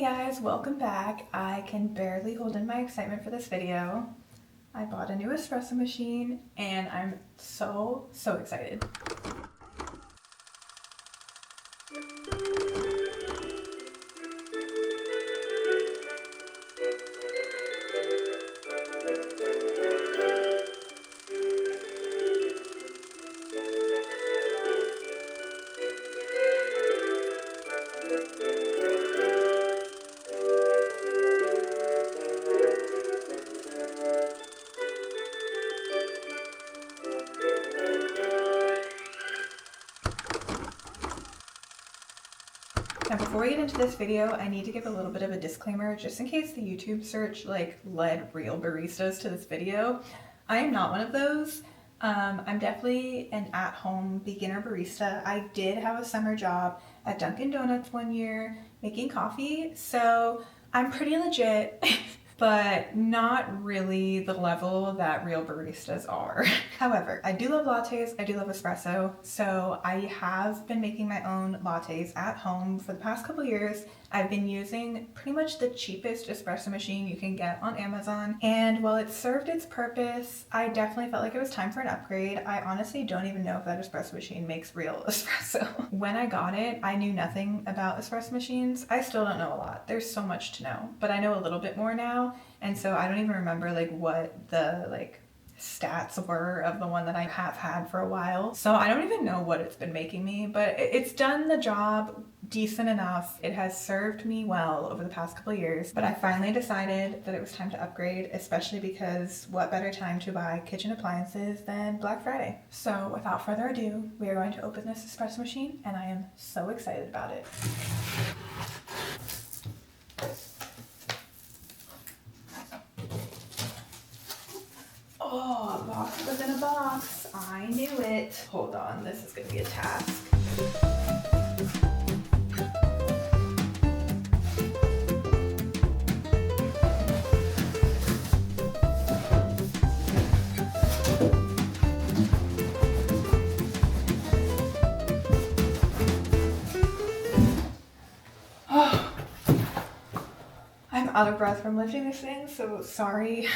guys, welcome back. I can barely hold in my excitement for this video. I bought a new espresso machine and I'm so excited. Now before we get into this video, I need to give a little bit of a disclaimer just in case the YouTube search led real baristas to this video. I am not one of those. I'm definitely an at-home beginner barista. I did have a summer job at Dunkin' Donuts one year making coffee, so I'm pretty legit. But not really the level that real baristas are. However, I do love lattes, I do love espresso, so I have been making my own lattes at home for the past couple years. I've been using pretty much the cheapest espresso machine you can get on Amazon, and while it served its purpose, I definitely felt like it was time for an upgrade. I honestly don't even know if that espresso machine makes real espresso. When I got it, I knew nothing about espresso machines. I still don't know a lot. There's so much to know, but I know a little bit more now. And so I don't even remember what the stats were of the one that I have had for a while. So I don't even know what it's been making me, but it's done the job decent enough. It has served me well over the past couple of years, but I finally decided that it was time to upgrade, especially because what better time to buy kitchen appliances than Black Friday. So without further ado, we are going to open this espresso machine and I am so excited about it. Oh, a box within a box. I knew it. Hold on, this is gonna be a task. Oh, I'm out of breath from lifting this thing, so sorry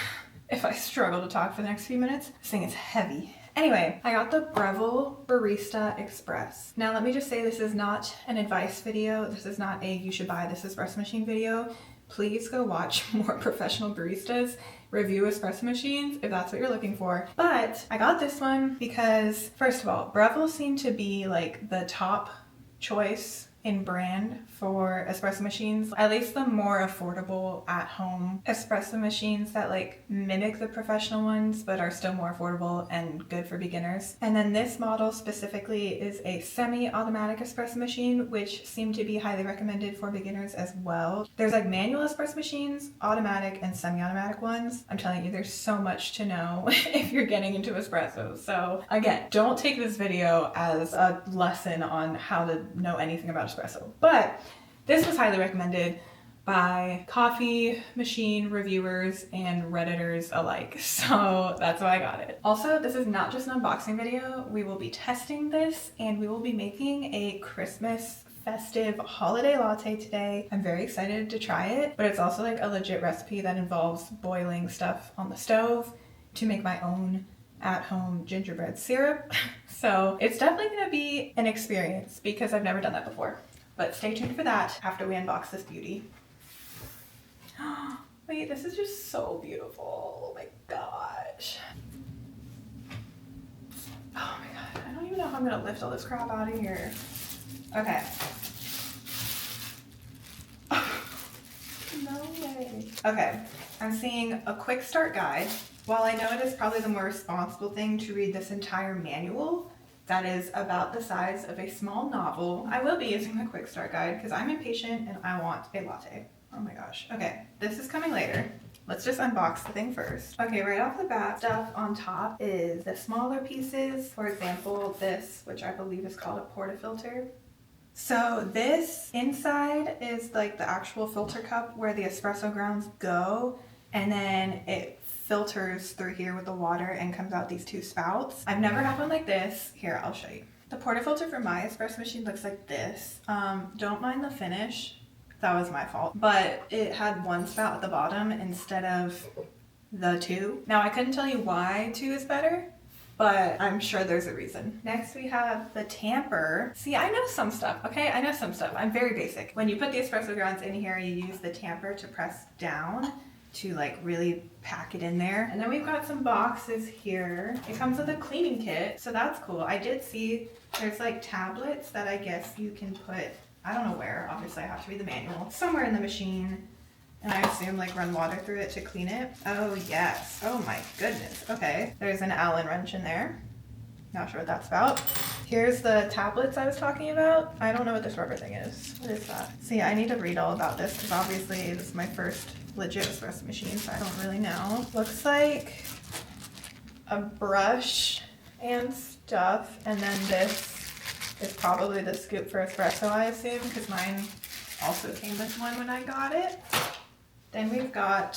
if I struggle to talk for the next few minutes. This thing is heavy. Anyway, I got the Breville Barista Express. Now let me just say, this is not an advice video. This is not a you should buy this espresso machine video. Please go watch more professional baristas review espresso machines if that's what you're looking for. But I got this one because, first of all, Breville seemed to be the top choice in brand for espresso machines, at least the more affordable at-home espresso machines that mimic the professional ones but are still more affordable and good for beginners. And then this model specifically is a semi-automatic espresso machine, which seem to be highly recommended for beginners as well. There's manual espresso machines, automatic and semi-automatic ones. I'm telling you, there's so much to know if you're getting into espresso. So again, don't take this video as a lesson on how to know anything about espresso, but this was highly recommended by coffee machine reviewers and Redditors alike, so that's why I got it. Also, this is not just an unboxing video. We will be testing this and we will be making a Christmas festive holiday latte today. I'm very excited to try it, but it's also a legit recipe that involves boiling stuff on the stove to make my own at-home gingerbread syrup. So it's definitely gonna be an experience because I've never done that before. But stay tuned for that after we unbox this beauty. Wait, this is just so beautiful. Oh my gosh. Oh my god, I don't even know how I'm gonna lift all this crap out of here. Okay. No way. Okay, I'm seeing a quick start guide. While I know it is probably the more responsible thing to read this entire manual that is about the size of a small novel, I will be using the quick start guide because I'm impatient and I want a latte. Oh my gosh. Okay, this is coming later. Let's just unbox the thing first. Okay, right off the bat, stuff on top is the smaller pieces. For example, this, which I believe is called a portafilter. So this inside is the actual filter cup where the espresso grounds go, and then it filters through here with the water and comes out these two spouts. I've never had one like this. Here, I'll show you. The portafilter for my espresso machine looks like this. Don't mind the finish. That was my fault. But it had one spout at the bottom instead of the two. Now I couldn't tell you why two is better, but I'm sure there's a reason. Next we have the tamper. See, I know some stuff, okay? I know some stuff. I'm very basic. When you put the espresso grounds in here, you use the tamper to press down to like really pack it in there. And then we've got some boxes here. It comes with a cleaning kit, so that's cool. I did see there's like tablets that I guess you can put, I don't know where, obviously I have to read the manual, somewhere in the machine. And I assume like run water through it to clean it. Oh yes, oh my goodness. Okay, there's an Allen wrench in there. Not sure what that's about. Here's the tablets I was talking about. I don't know what this rubber thing is. What is that? See, I need to read all about this because obviously this is my first legit espresso machine, so I don't really know. Looks like a brush and stuff, and then this is probably the scoop for espresso, I assume, because mine also came with one when I got it. Then we've got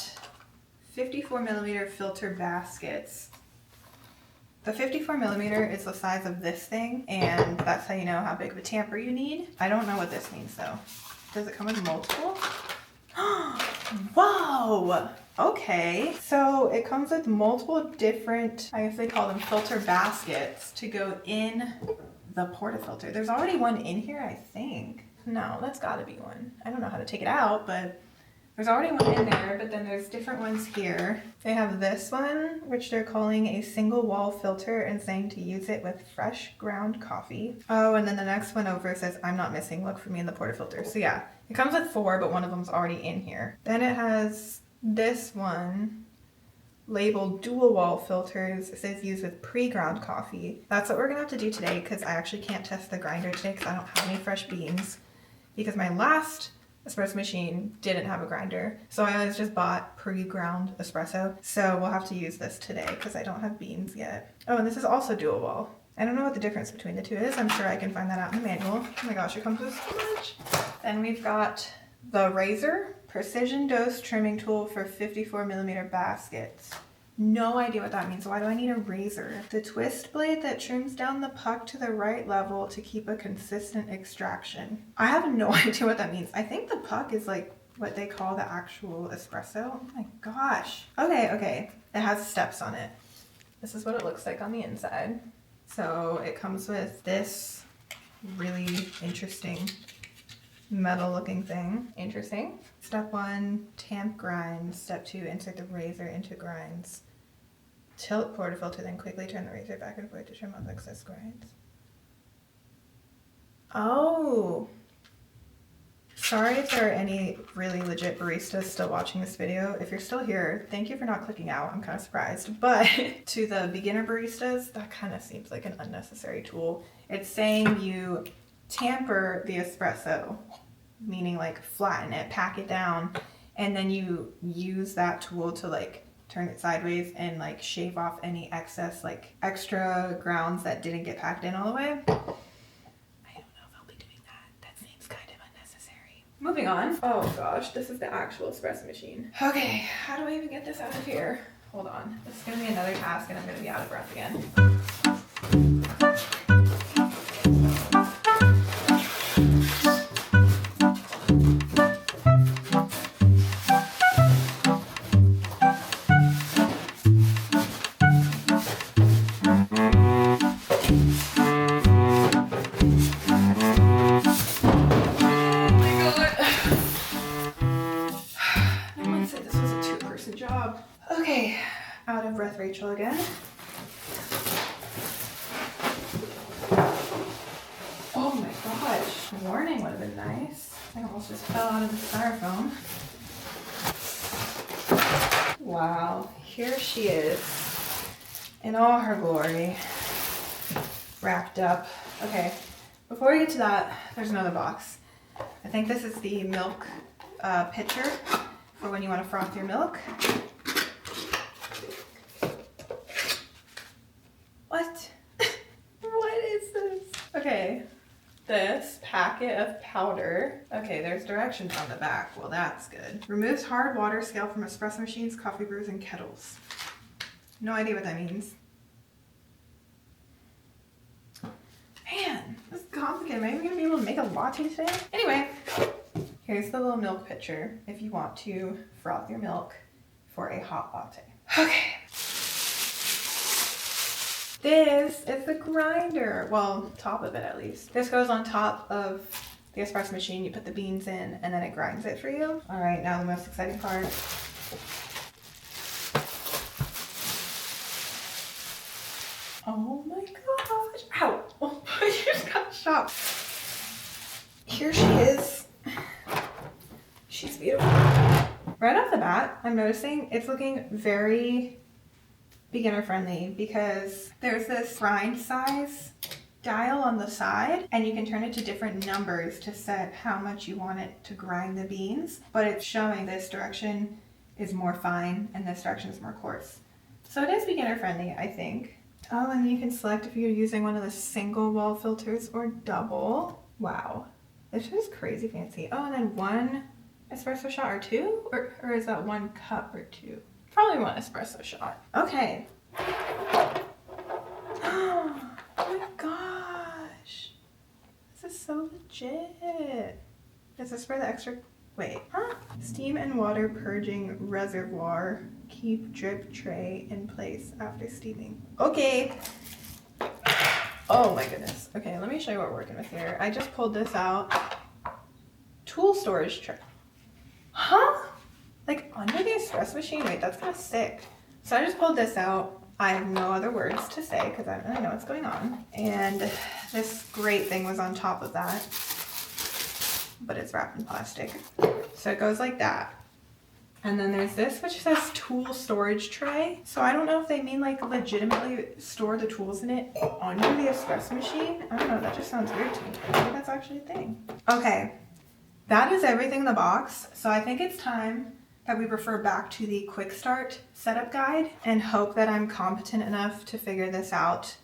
54 millimeter filter baskets. The 54 millimeter is the size of this thing, and that's how you know how big of a tamper you need. I don't know what this means though. Does it come with multiple? Whoa! Okay, so it comes with multiple different, I guess they call them filter baskets to go in the portafilter. There's already one in here, I think. No, that's gotta be one. I don't know how to take it out, but there's already one in there, but then there's different ones here. They have this one, which they're calling a single wall filter and saying to use it with fresh ground coffee. Oh, and then the next one over says, I'm not missing, look for me in the portafilter. So yeah, it comes with 4, but one of them's already in here. Then it has this one labeled dual wall filters. It says use with pre-ground coffee. That's what we're gonna have to do today because I actually can't test the grinder today because I don't have any fresh beans because my last espresso machine didn't have a grinder. So I always just bought pre-ground espresso. So we'll have to use this today because I don't have beans yet. Oh, and this is also dual wall. I don't know what the difference between the two is. I'm sure I can find that out in the manual. Oh my gosh, it comes with so much. Then we've got the razor, precision dose trimming tool for 54 millimeter baskets. No idea what that means. Why do I need a razor? The twist blade that trims down the puck to the right level to keep a consistent extraction. I have no idea what that means. I think the puck is like what they call the actual espresso. Oh my gosh. Okay. It has steps on it. This is what it looks like on the inside. So it comes with this really interesting metal looking thing. Interesting. Step 1, tamp grind. Step 2, insert the razor into grinds. Tilt portafilter, then quickly turn the razor back and forth to trim off excess grinds. Oh. Sorry if there are any really legit baristas still watching this video. If you're still here, thank you for not clicking out. I'm kind of surprised. But to the beginner baristas, that kind of seems like an unnecessary tool. It's saying you tamper the espresso, meaning like flatten it, pack it down, and then you use that tool to like turn it sideways and like shave off any excess like extra grounds that didn't get packed in all the way. I don't know if I'll be doing that. That seems kind of unnecessary. Moving on. Oh gosh, this is the actual espresso machine. Okay, how do I even get this out of here? Hold on. This is gonna be another task and I'm gonna be out of breath again. Okay, out of breath Rachel again. Oh my gosh, warning would have been nice. I almost just fell out of the styrofoam. Wow, here she is in all her glory, wrapped up. Okay, before we get to that, there's another box. I think this is the milk pitcher for when you want to froth your milk. What? What is this? Okay, this packet of powder. Okay, there's directions on the back. Well, that's good. Removes hard water scale from espresso machines, coffee brews, and kettles. No idea what that means. Man, this is complicated. Am I even gonna be able to make a latte today? Anyway, Here's the little milk pitcher if you want to froth your milk for a hot latte. Okay. This is the grinder. Well, top of it at least. This goes on top of the espresso machine. You put the beans in and then it grinds it for you. All right, now the most exciting part. Oh my gosh. Ow. Oh, you just got shocked. Here she is. She's beautiful. Right off the bat, I'm noticing it's looking very beginner friendly because there's this grind size dial on the side and you can turn it to different numbers to set how much you want it to grind the beans, but it's showing this direction is more fine and this direction is more coarse. So it is beginner friendly, I think. Oh, and you can select if you're using one of the single wall filters or double. Wow, this is crazy fancy. Oh, and then one espresso shot or two? Or is that one cup or two? Probably one espresso shot. Okay. Oh my gosh. This is so legit. Is this for the extra, wait, huh? Steam and water purging reservoir. Keep drip tray in place after steaming. Okay. Oh my goodness. Okay, let me show you what we're working with here. I just pulled this out. Tool storage tray. Huh? Like under the espresso machine? Wait, that's kind of sick. So I just pulled this out. I have no other words to say because I don't really know what's going on. And this great thing was on top of that, but it's wrapped in plastic. So it goes like that. And then there's this, which says tool storage tray. So I don't know if they mean like legitimately store the tools in it under the espresso machine. I don't know, that just sounds weird to me. Maybe that's actually a thing. Okay, that is everything in the box. So I think it's time that we refer back to the quick start setup guide and hope that I'm competent enough to figure this out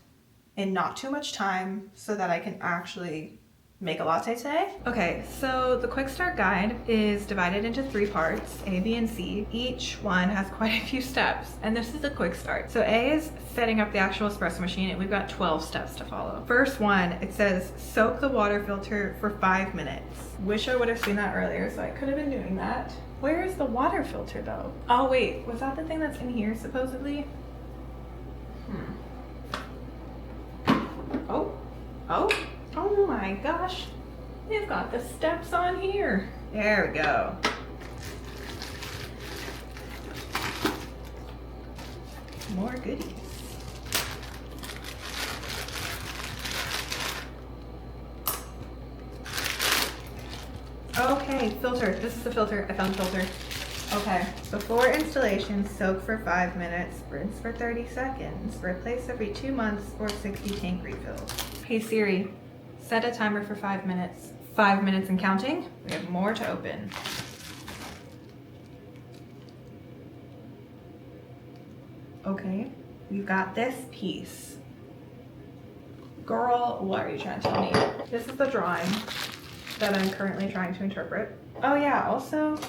in not too much time so that I can actually make a latte today. Okay, so the quick start guide is divided into 3 parts, A, B, and C. Each one has quite a few steps, and this is the quick start. So A is setting up the actual espresso machine, and we've got 12 steps to follow. First one, it says soak the water filter for 5 minutes. Wish I would have seen that earlier, so I could have been doing that. Where is the water filter though? Oh wait, was that the thing that's in here supposedly? Oh my gosh, they've got the steps on here. There we go. More goodies. Okay, filter. This is the filter. I found the filter. Okay. Before installation, soak for 5 minutes, rinse for 30 seconds, replace every 2 months or 60 tank refills. Hey Siri, set a timer for 5 minutes. 5 minutes and counting. We have more to open. Okay, we've got this piece. Girl, what are you trying to tell me? This is the drawing that I'm currently trying to interpret. Oh yeah, also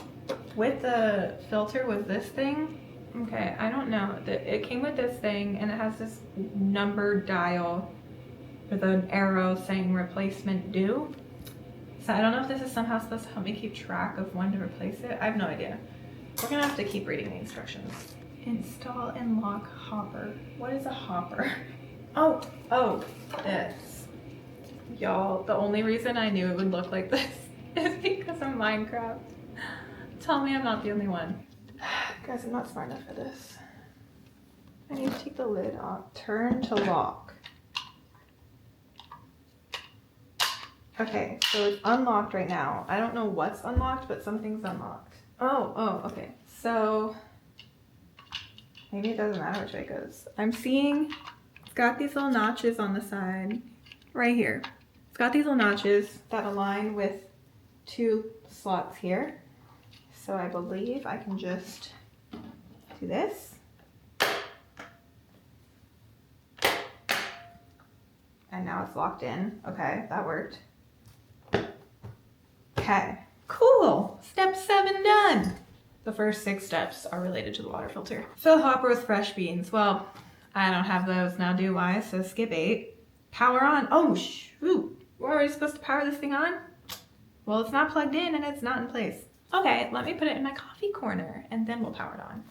with the filter was this thing. Okay, I don't know. It came with this thing and it has this numbered dial with an arrow saying replacement due. So I don't know if this is somehow supposed to help me keep track of when to replace it. I have no idea. We're gonna have to keep reading the instructions. Install and lock hopper. What is a hopper? Oh, this. Y'all, the only reason I knew it would look like this is because of Minecraft. Tell me I'm not the only one. Guys, I'm not smart enough for this. I need to take the lid off. Turn to lock. Okay, so it's unlocked right now. I don't know what's unlocked, but something's unlocked. Oh, okay. So maybe it doesn't matter which way it goes. I'm seeing it's got these little notches on the side right here. It's got these little notches that align with 2 slots here. So I believe I can just do this. And now it's locked in. Okay, that worked. Okay, cool. Step 7 done. The first 6 steps are related to the water filter. Fill hopper with fresh beans. Well, I don't have those now, do I? So skip 8. Power on. Oh, shoot. We're already supposed to power this thing on? Well, it's not plugged in and it's not in place. Okay, let me put it in my coffee corner and then we'll power it on.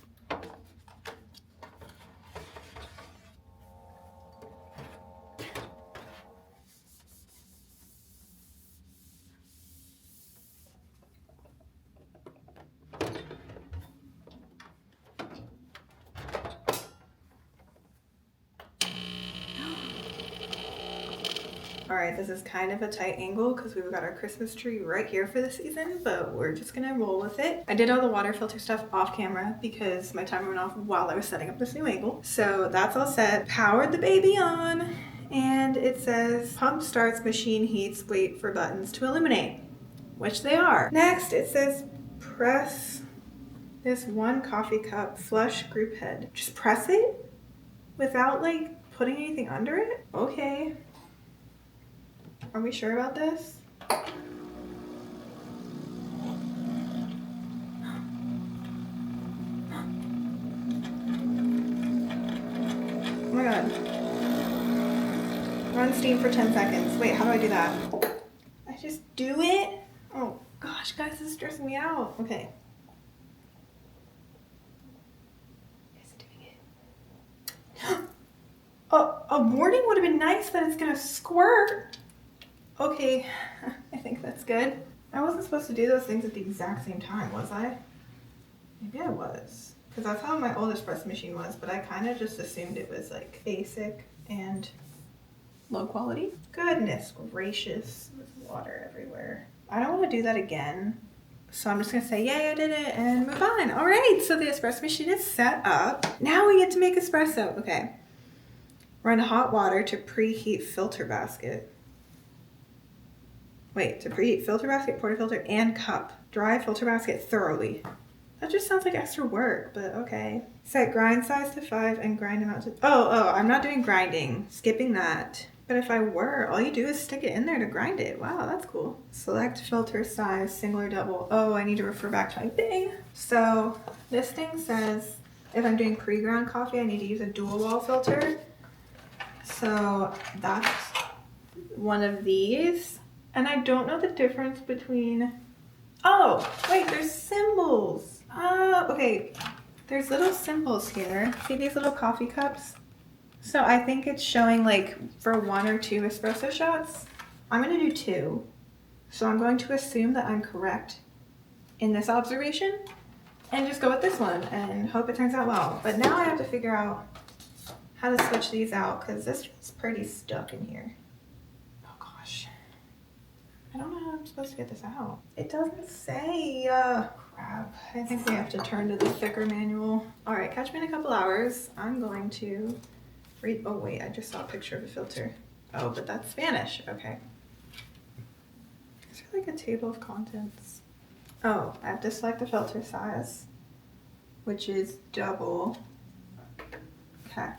All right, this is kind of a tight angle because we've got our Christmas tree right here for the season, but we're just gonna roll with it. I did all the water filter stuff off camera because my timer went off while I was setting up this new angle. So that's all set. Powered the baby on, and it says pump starts, machine heats, wait for buttons to illuminate, which they are. Next, it says press this 1 coffee cup flush group head. Just press it without like putting anything under it? Okay. Are we sure about this? Oh my god. Run steam for 10 seconds. Wait, how do I do that? I just do it? Oh gosh, guys, this is stressing me out. Okay. Is it doing it? A warning would have been nice that it's gonna squirt. Okay, I think that's good. I wasn't supposed to do those things at the exact same time, was I? Maybe I was. Because that's how my old espresso machine was, but I kind of just assumed it was like basic and low quality. Goodness gracious, there's water everywhere. I don't want to do that again. So I'm just gonna say, yay, I did it, and move on. All right, so the espresso machine is set up. Now we get to make espresso. Okay. Run hot water to preheat filter basket. Wait, to preheat filter basket, portafilter, and cup. Dry filter basket thoroughly. That just sounds like extra work, but okay. Set grind size to 5 and grind amount to... Oh, I'm not doing grinding. Skipping that. But if I were, all you do is stick it in there to grind it. Wow, that's cool. Select filter size, single or double. Oh, I need to refer back to my thing. So this thing says if I'm doing pre-ground coffee, I need to use a dual wall filter. So that's one of these. And I don't know the difference between... Oh, wait, there's symbols. Okay. There's little symbols here. See these little coffee cups? So I think it's showing like for 1 or 2 espresso shots. I'm gonna do 2. So I'm going to assume that I'm correct in this observation and just go with this one and hope it turns out well. But now I have to figure out how to switch these out because this is pretty stuck in here. Oh gosh. I don't know how I'm supposed to get this out. It doesn't say, crap. I think we have to turn to the thicker manual. All right, catch me in a couple hours. I'm going to read, oh wait, I just saw a picture of a filter. Oh, but that's Spanish, okay. Is there like a table of contents? Oh, I have to select the filter size, which is double. Okay.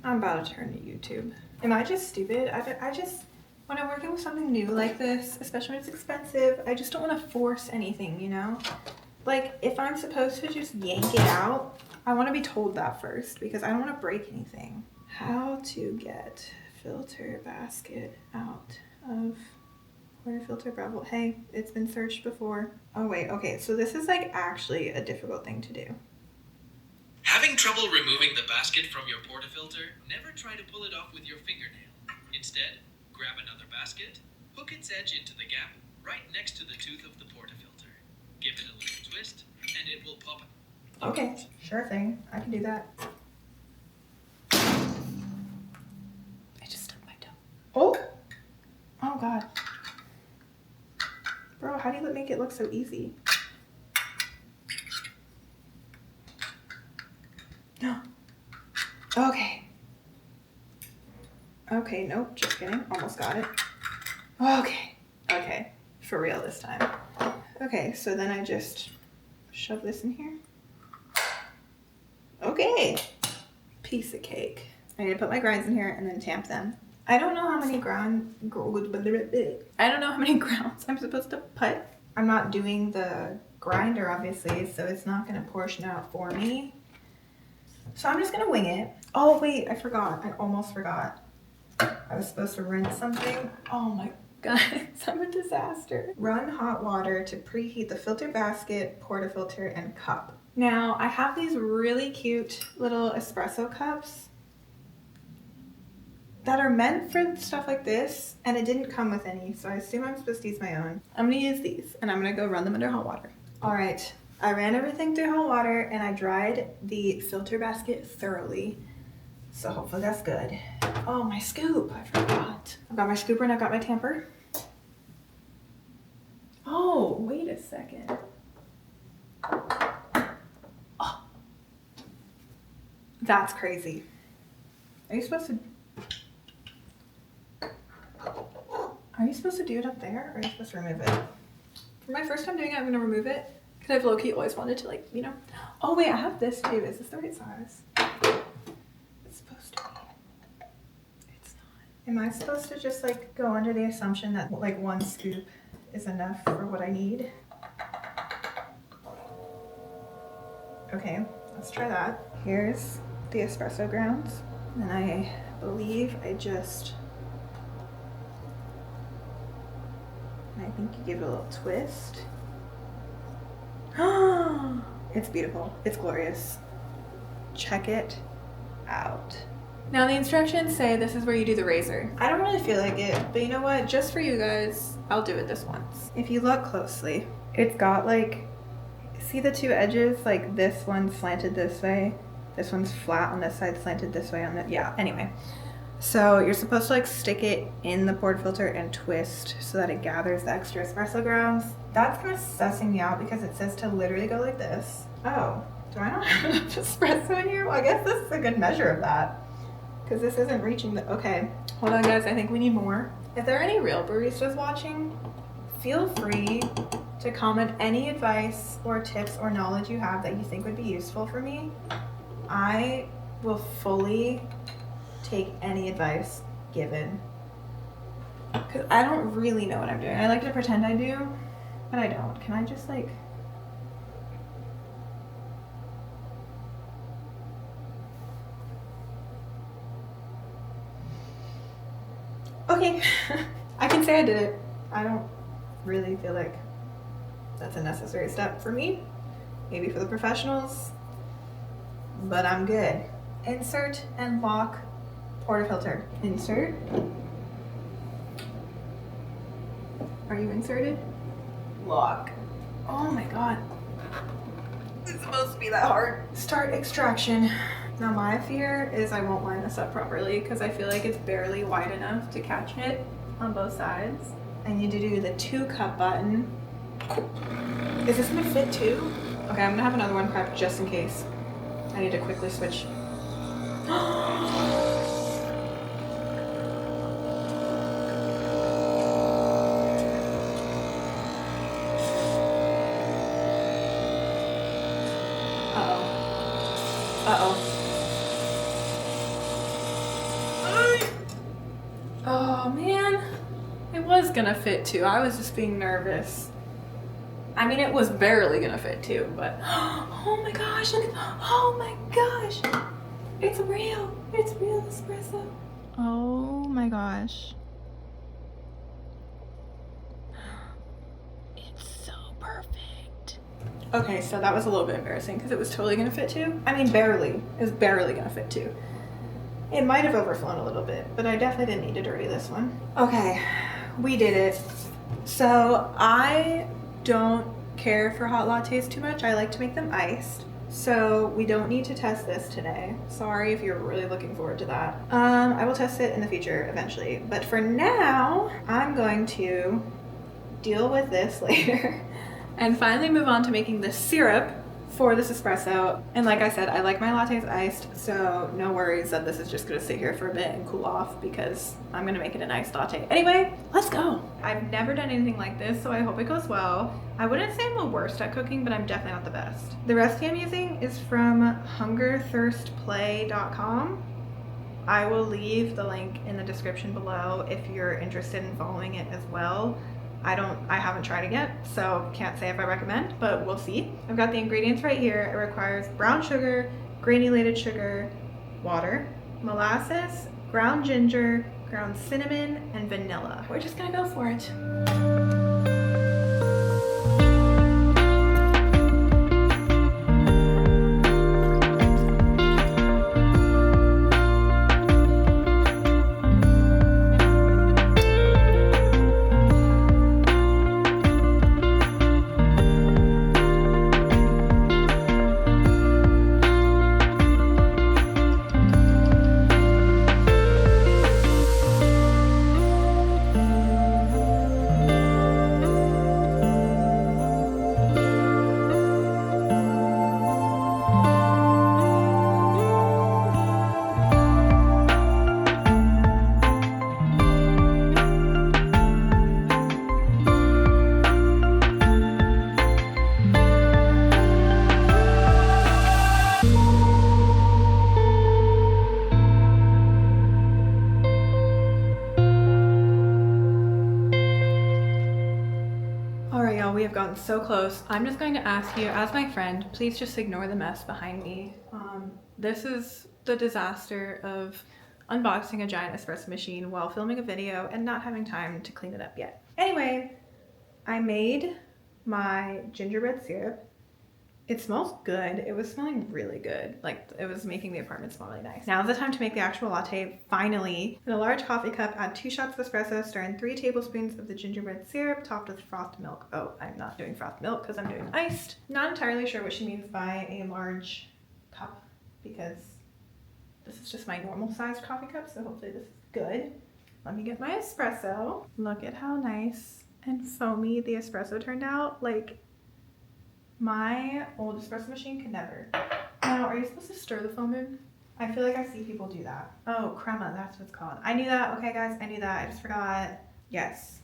I'm about to turn to YouTube. Am I just stupid? I just, when I'm working with something new like this, especially when it's expensive, I just don't want to force anything, you know? Like, if I'm supposed to just yank it out, I want to be told that first because I don't want to break anything. How to get filter basket out of portafilter Breville. Hey, it's been searched before. Oh wait, okay, so this is like actually a difficult thing to do. Having trouble removing the basket from your portafilter? Never try to pull it off with your fingernail. Instead, grab another basket, hook its edge into the gap right next to the tooth of the portafilter. Give it a little twist, and it will pop. Okay, sure thing. I can do that. I just stuck my toe. Oh! Oh god. Bro, how do you make it look so easy? Okay. Okay, nope, just kidding. Almost got it. Okay. Okay. For real this time. Okay, so then I just shove this in here. Okay. Piece of cake. I need to put my grinds in here and then tamp them. I don't know how many grounds I'm supposed to put. I'm not doing the grinder, obviously, so it's not going to portion out for me. So I'm just going to wing it. Oh, wait, I forgot. I almost forgot. I was supposed to rinse something. Oh my Guys, I'm a disaster. Run hot water to preheat the filter basket, portafilter, and cup. Now, I have these really cute little espresso cups that are meant for stuff like this, and it didn't come with any, so I assume I'm supposed to use my own. I'm gonna use these, and I'm gonna go run them under hot water. All right, I ran everything through hot water, and I dried the filter basket thoroughly, so hopefully that's good. Oh, my scoop, I forgot. I've got my scooper and I've got my tamper. Oh, wait a second. Oh, that's crazy. Are you supposed to do it up there, or are you supposed to remove it? For my first time doing it, I'm gonna remove it because I've low-key always wanted to, like, you know. Oh wait, I have this too. Is this the right size? It's supposed to be. It's not. Am I supposed to just like go under the assumption that like one scoop is enough for what I need? Okay, let's try that. Here's the espresso grounds, and I believe I think you give it a little twist. It's beautiful. It's glorious. Check it out. Now the instructions say this is where you do the razor. I don't really feel like it, but you know what? Just for you guys, I'll do it this once. If you look closely, it's got like, see the two edges? Like this one's slanted this way. This one's flat on this side, slanted this way on the, yeah, anyway. So you're supposed to like stick it in the portafilter and twist so that it gathers the extra espresso grounds. That's kind of sussing me out because it says to literally go like this. Oh, do I not have enough espresso in here? Well, I guess this is a good measure of that because this isn't reaching the, okay. Hold on guys, I think we need more. If there are any real baristas watching, feel free to comment any advice or tips or knowledge you have that you think would be useful for me. I will fully take any advice given because I don't really know what I'm doing. I like to pretend I do, but I don't. Can I just like, okay. I can say I did it. I don't really feel like that's a necessary step for me, maybe for the professionals, but I'm good. Insert and lock portafilter. Insert. Are you inserted? Lock. Oh my god. It's supposed to be that hard. Start extraction. Now my fear is I won't line this up properly because I feel like it's barely wide enough to catch it on both sides. I need to do the 2 cup button. Is this gonna fit too? Okay, I'm gonna have another one prepped just in case. I need to quickly switch. Oh man, it was gonna fit too. I was just being nervous. I mean, it was barely gonna fit too, but oh my gosh, look at, oh my gosh, it's real espresso. Oh my gosh. It's so perfect. Okay, so that was a little bit embarrassing because it was totally gonna fit too. I mean, barely. It was barely gonna fit too. It might have overflown a little bit, but I definitely didn't need to dirty this one. Okay, we did it. So I don't care for hot lattes too much. I like to make them iced. So we don't need to test this today. Sorry if you're really looking forward to that. I will test it in the future eventually. But for now, I'm going to deal with this later and finally move on to making the syrup for this espresso. And like I said, I like my lattes iced, so no worries that this is just gonna sit here for a bit and cool off because I'm gonna make it an iced latte. Anyway, let's go. I've never done anything like this, so I hope it goes well. I wouldn't say I'm the worst at cooking, but I'm definitely not the best. The recipe I'm using is from hungerthirstplay.com. I will leave the link in the description below if you're interested in following it as well. I haven't tried it yet, so can't say if I recommend, but we'll see. I've got the ingredients right here. It requires brown sugar, granulated sugar, water, molasses, ground ginger, ground cinnamon, and vanilla. We're just gonna go for it. Alright, y'all, we have gotten so close. I'm just going to ask you, as my friend, please just ignore the mess behind me. This is the disaster of unboxing a giant espresso machine while filming a video and not having time to clean it up yet. Anyway, I made my gingerbread syrup. It smells good. It was smelling really good. Like, it was making the apartment smell really nice. Now's the time to make the actual latte, finally. In a large coffee cup, add 2 shots of espresso, stir in 3 tablespoons of the gingerbread syrup, topped with frothed milk. Oh, I'm not doing frothed milk because I'm doing iced. Not entirely sure what she means by a large cup, because this is just my normal sized coffee cup, so hopefully this is good. Let me get my espresso. Look at how nice and foamy the espresso turned out. Like, my old espresso machine could never. Now, are you supposed to stir the foam in? I feel like I see people do that. Oh, crema, that's what it's called. I knew that. Okay, guys, I knew that. I just forgot. Yes.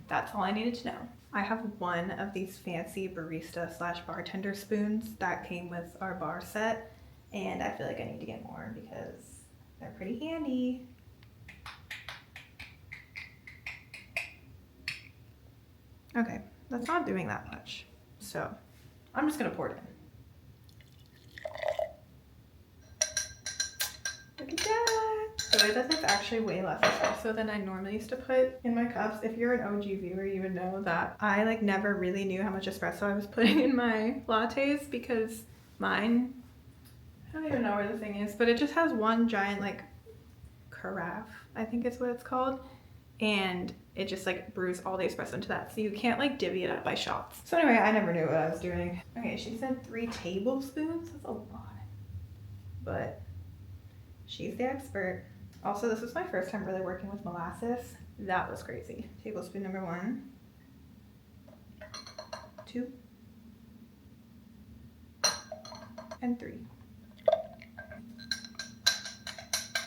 That's all I needed to know. I have one of these fancy barista / bartender spoons that came with our bar set, and I feel like I need to get more because they're pretty handy. Okay, that's not doing that much. So I'm just gonna pour it in. Look at that. So that's actually way less espresso than I normally used to put in my cups. If you're an OG viewer, you would know that I like never really knew how much espresso I was putting in my lattes because mine, I don't even know where the thing is, but it just has one giant like carafe, I think is what it's called. And it just like brews all the espresso into that. So you can't like divvy it up by shots. So anyway, I never knew what I was doing. Okay, she said 3 tablespoons. That's a lot. But she's the expert. Also, this was my first time really working with molasses. That was crazy. Tablespoon number 1. 2. And 3.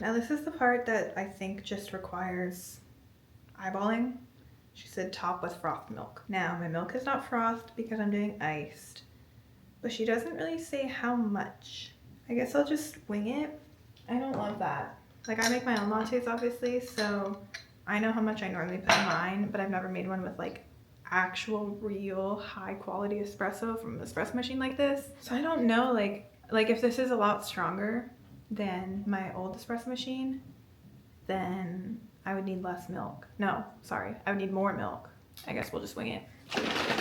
Now this is the part that I think just requires eyeballing. She said top with frothed milk. Now my milk is not frothed because I'm doing iced, but she doesn't really say how much. I guess I'll just wing it. I don't love that. Like, I make my own lattes obviously, so I know how much I normally put in mine, but I've never made one with like actual real high quality espresso from an espresso machine like this. So I don't know, like if this is a lot stronger than my old espresso machine, then I would need less milk. No, sorry, I would need more milk. I guess we'll just wing it.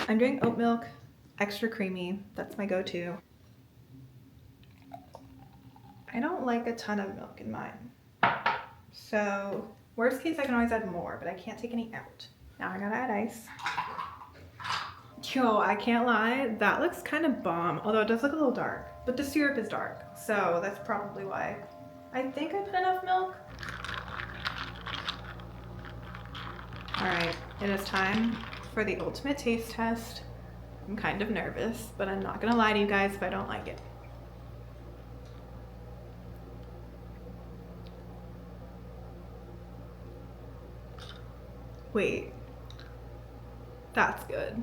I'm doing oat milk, extra creamy. That's my go-to. I don't like a ton of milk in mine. So worst case, I can always add more, but I can't take any out. Now I gotta add ice. Yo, I can't lie, that looks kind of bomb, although it does look a little dark, but the syrup is dark, so that's probably why. I think I put enough milk. All right, it is time for the ultimate taste test. I'm kind of nervous, but I'm not gonna lie to you guys if I don't like it. Wait, that's good.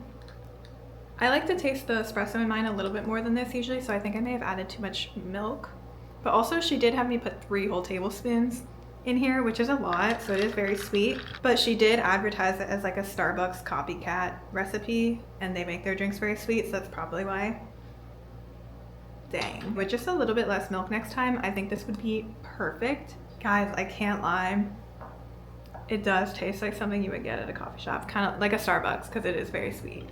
I like to taste the espresso in mine a little bit more than this usually, so I think I may have added too much milk. But also she did have me put 3 whole tablespoons in here, which is a lot, so it is very sweet. But she did advertise it as like a Starbucks copycat recipe, and they make their drinks very sweet, so that's probably why. Dang. With just a little bit less milk next time, I think this would be perfect. Guys, I can't lie. it does taste like something you would get at a coffee shop, kind of like a Starbucks, because it is very sweet.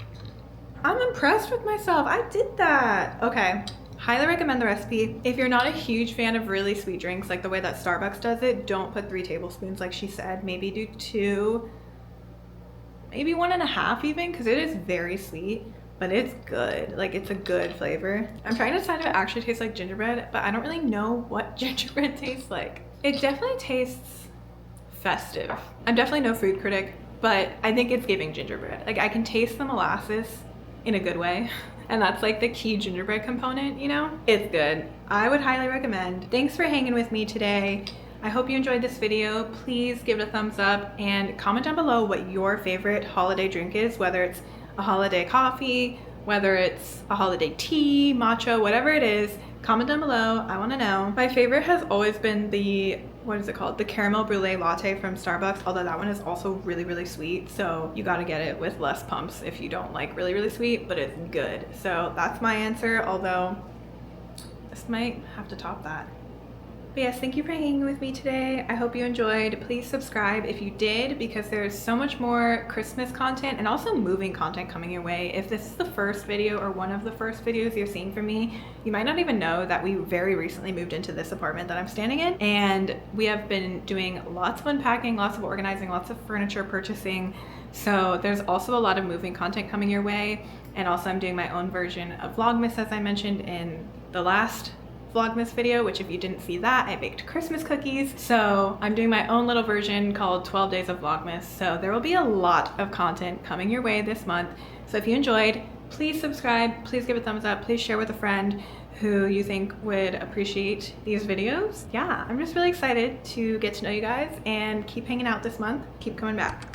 I'm impressed with myself. I did that. Okay. Highly recommend the recipe. If you're not a huge fan of really sweet drinks, like the way that Starbucks does it, don't put 3 tablespoons like she said. Maybe do 2, maybe 1.5 even, because it is very sweet, but it's good. Like, it's a good flavor. I'm trying to decide if it actually tastes like gingerbread, but I don't really know what gingerbread tastes like. It definitely tastes festive. I'm definitely no food critic, but I think it's giving gingerbread. Like, I can taste the molasses in a good way. And that's like the key gingerbread component, you know? It's good. I would highly recommend. Thanks for hanging with me today. I hope you enjoyed this video. Please give it a thumbs up and comment down below what your favorite holiday drink is, whether it's a holiday coffee, whether it's a holiday tea, matcha, whatever it is. Comment down below. I want to know. My favorite has always been the, what is it called? The caramel brulee latte from Starbucks, although that one is also really, really sweet. So you got to get it with less pumps if you don't like really, really sweet, but it's good. So that's my answer, although this might have to top that. But yes, thank you for hanging with me today. I hope you enjoyed. Please subscribe if you did, because there's so much more Christmas content and also moving content coming your way. If this is the first video or one of the first videos you're seeing from me, you might not even know that we very recently moved into this apartment that I'm standing in, and we have been doing lots of unpacking, lots of organizing, lots of furniture purchasing. So there's also a lot of moving content coming your way. And also I'm doing my own version of Vlogmas, as I mentioned in the last Vlogmas video, which if you didn't see that, I baked Christmas cookies. So I'm doing my own little version called 12 Days of Vlogmas. So there will be a lot of content coming your way this month. So if you enjoyed, please subscribe, please give it a thumbs up, please share with a friend who you think would appreciate these videos. Yeah, I'm just really excited to get to know you guys and keep hanging out this month. Keep coming back.